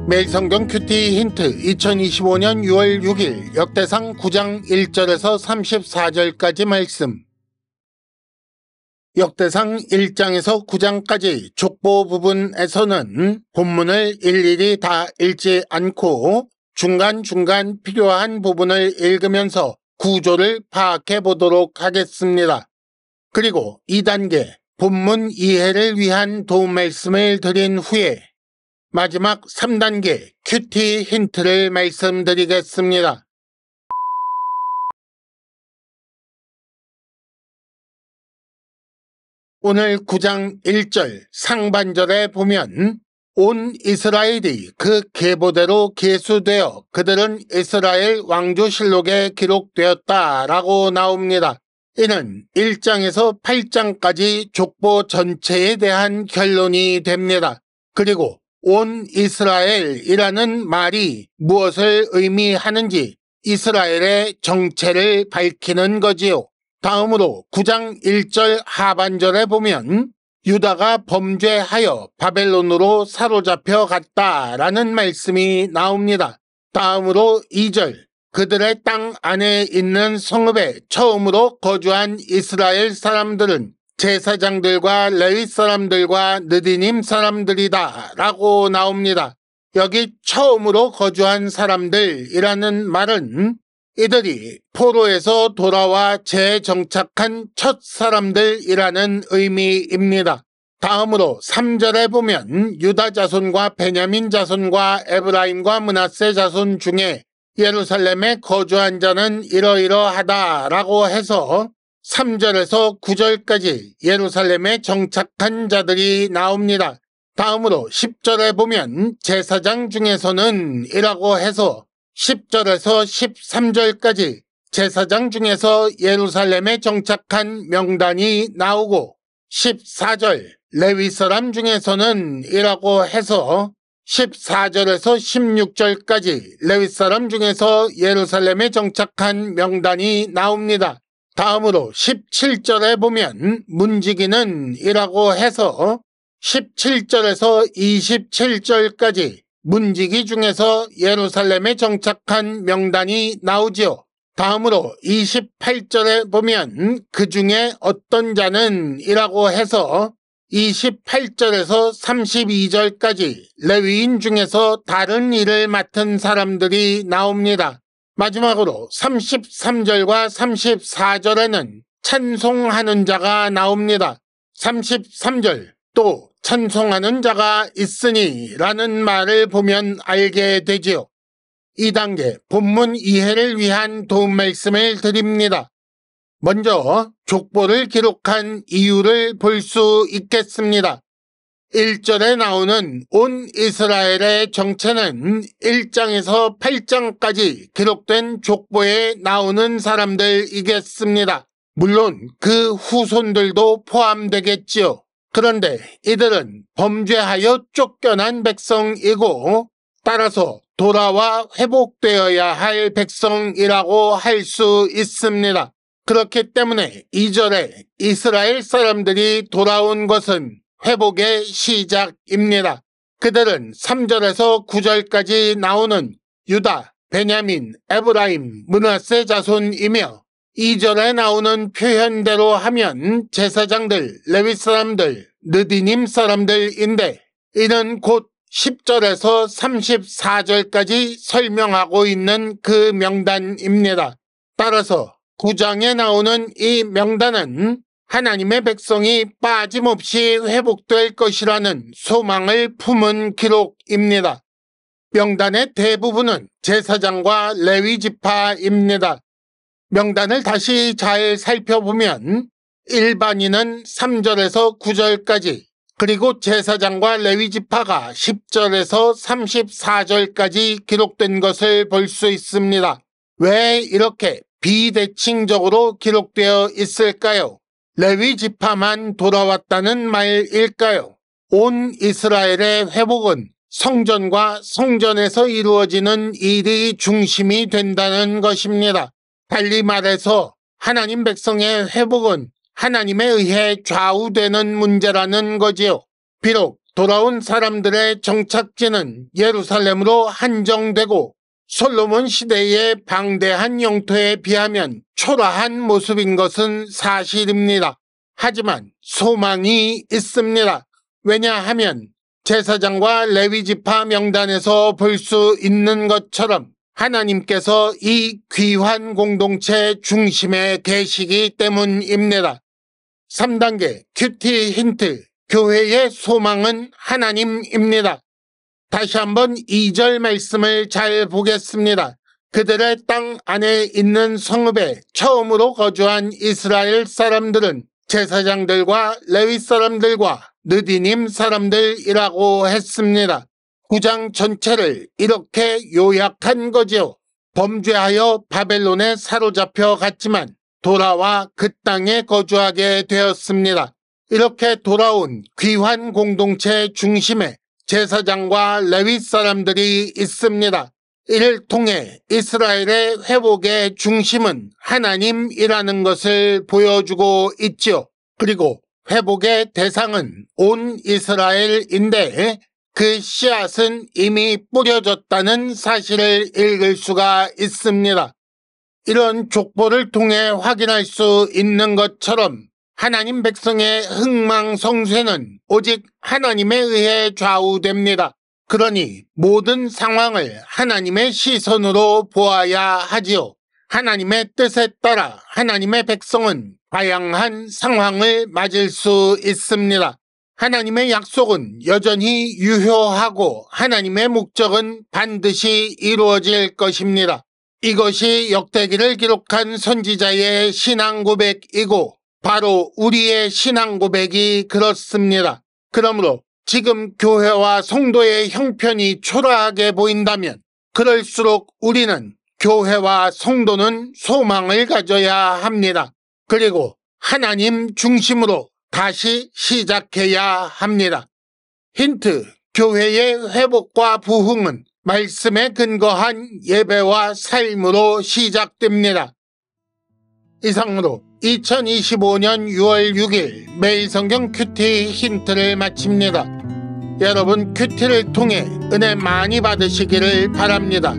매일 성경 큐티 힌트 2025년 6월 6일 역대상 9장 1절에서 34절까지 말씀. 역대상 1장에서 9장까지 족보 부분에서는 본문을 일일이 다 읽지 않고 중간중간 필요한 부분을 읽으면서 구조를 파악해 보도록 하겠습니다. 그리고 2단계 본문 이해를 위한 도움 말씀을 드린 후에 마지막 3단계 큐티 힌트를 말씀드리겠습니다. 오늘 9장 1절 상반절에 보면 온 이스라엘이 그 계보대로 계수되어 그들은 이스라엘 왕조실록에 기록되었다라고 나옵니다. 이는 1장에서 8장까지 족보 전체에 대한 결론이 됩니다. 그리고 온 이스라엘이라는 말이 무엇을 의미하는지 이스라엘의 정체를 밝히는 거지요. 다음으로 9장 1절 하반절에 보면 유다가 범죄하여 바벨론으로 사로잡혀 갔다라는 말씀이 나옵니다. 다음으로 2절 그들의 땅 안에 있는 성읍에 처음으로 거주한 이스라엘 사람들은 제사장들과 레위 사람들과 느디님 사람들이다 라고 나옵니다. 여기 처음으로 거주한 사람들이라는 말은 이들이 포로에서 돌아와 재정착한 첫 사람들이라는 의미입니다. 다음으로 3절에 보면 유다 자손과 베냐민 자손과 에브라임과 므낫세 자손 중에 예루살렘에 거주한 자는 이러이러하다라고 해서 3절에서 9절까지 예루살렘에 정착한 자들이 나옵니다. 다음으로 10절에 보면 제사장 중에서는 이라고 해서 10절에서 13절까지 제사장 중에서 예루살렘에 정착한 명단이 나오고 14절 레위 사람 중에서는 이라고 해서 14절에서 16절까지 레위 사람 중에서 예루살렘에 정착한 명단이 나옵니다. 다음으로 17절에 보면 문지기는 이라고 해서 17절에서 27절까지 문지기 중에서 예루살렘에 정착한 명단이 나오지요. 다음으로 28절에 보면 그 중에 어떤 자는 이라고 해서 28절에서 32절까지 레위인 중에서 다른 일을 맡은 사람들이 나옵니다. 마지막으로 33절과 34절에는 찬송하는 자가 나옵니다. 33절 또 찬송하는 자가 있으니 라는 말을 보면 알게 되지요. 2단계 본문 이해를 위한 도움 말씀을 드립니다. 먼저 족보를 기록한 이유를 볼 수 있겠습니다. 1절에 나오는 온 이스라엘의 정체는 1장에서 8장까지 기록된 족보에 나오는 사람들이겠습니다. 물론 그 후손들도 포함되겠지요. 그런데 이들은 범죄하여 쫓겨난 백성이고 따라서 돌아와 회복되어야 할 백성이라고 할 수 있습니다. 그렇기 때문에 2절에 이스라엘 사람들이 돌아온 것은 회복의 시작입니다. 그들은 3절에서 9절까지 나오는 유다, 베냐민, 에브라임, 므낫세 자손이며 2절에 나오는 표현대로 하면 제사장들, 레위 사람들, 느디님 사람들인데 이는 곧 10절에서 34절까지 설명하고 있는 그 명단입니다. 따라서 9장에 나오는 이 명단은 하나님의 백성이 빠짐없이 회복될 것이라는 소망을 품은 기록입니다. 명단의 대부분은 제사장과 레위 지파입니다. 명단을 다시 잘 살펴보면 일반인은 3절에서 9절까지 그리고 제사장과 레위 지파가 10절에서 34절까지 기록된 것을 볼 수 있습니다. 왜 이렇게 비대칭적으로 기록되어 있을까요? 레위 지파만 돌아왔다는 말일까요? 온 이스라엘의 회복은 성전과 성전에서 이루어지는 일이 중심이 된다는 것입니다. 달리 말해서 하나님 백성의 회복은 하나님에 의해 좌우되는 문제라는 거지요. 비록 돌아온 사람들의 정착지는 예루살렘으로 한정되고 솔로몬 시대의 방대한 영토에 비하면 초라한 모습인 것은 사실입니다. 하지만 소망이 있습니다. 왜냐하면 제사장과 레위지파 명단에서 볼 수 있는 것처럼 하나님께서 이 귀한 공동체 중심에 계시기 때문입니다. 3단계 큐티 힌트, 교회의 소망은 하나님입니다. 다시 한번 2절 말씀을 잘 보겠습니다. 그들의 땅 안에 있는 성읍에 처음으로 거주한 이스라엘 사람들은 제사장들과 레위 사람들과 느디님 사람들이라고 했습니다. 9장 전체를 이렇게 요약한 거지요. 범죄하여 바벨론에 사로잡혀 갔지만 돌아와 그 땅에 거주하게 되었습니다. 이렇게 돌아온 귀한 공동체 중심에 제사장과 레위 사람들이 있습니다. 이를 통해 이스라엘의 회복의 중심은 하나님이라는 것을 보여주고 있죠. 그리고 회복의 대상은 온 이스라엘인데 그 씨앗은 이미 뿌려졌다는 사실을 읽을 수가 있습니다. 이런 족보를 통해 확인할 수 있는 것처럼 하나님 백성의 흥망성쇠는 오직 하나님에 의해 좌우됩니다. 그러니 모든 상황을 하나님의 시선으로 보아야 하지요. 하나님의 뜻에 따라 하나님의 백성은 다양한 상황을 맞을 수 있습니다. 하나님의 약속은 여전히 유효하고 하나님의 목적은 반드시 이루어질 것입니다. 이것이 역대기를 기록한 선지자의 신앙 고백이고 바로 우리의 신앙 고백이 그렇습니다. 그러므로 지금 교회와 성도의 형편이 초라하게 보인다면 그럴수록 우리는 교회와 성도는 소망을 가져야 합니다. 그리고 하나님 중심으로 다시 시작해야 합니다. 힌트, 교회의 회복과 부흥은 말씀에 근거한 예배와 삶으로 시작됩니다. 이상으로 2025년 6월 6일 매일 성경 큐티 힌트를 마칩니다. 여러분 큐티를 통해 은혜 많이 받으시기를 바랍니다.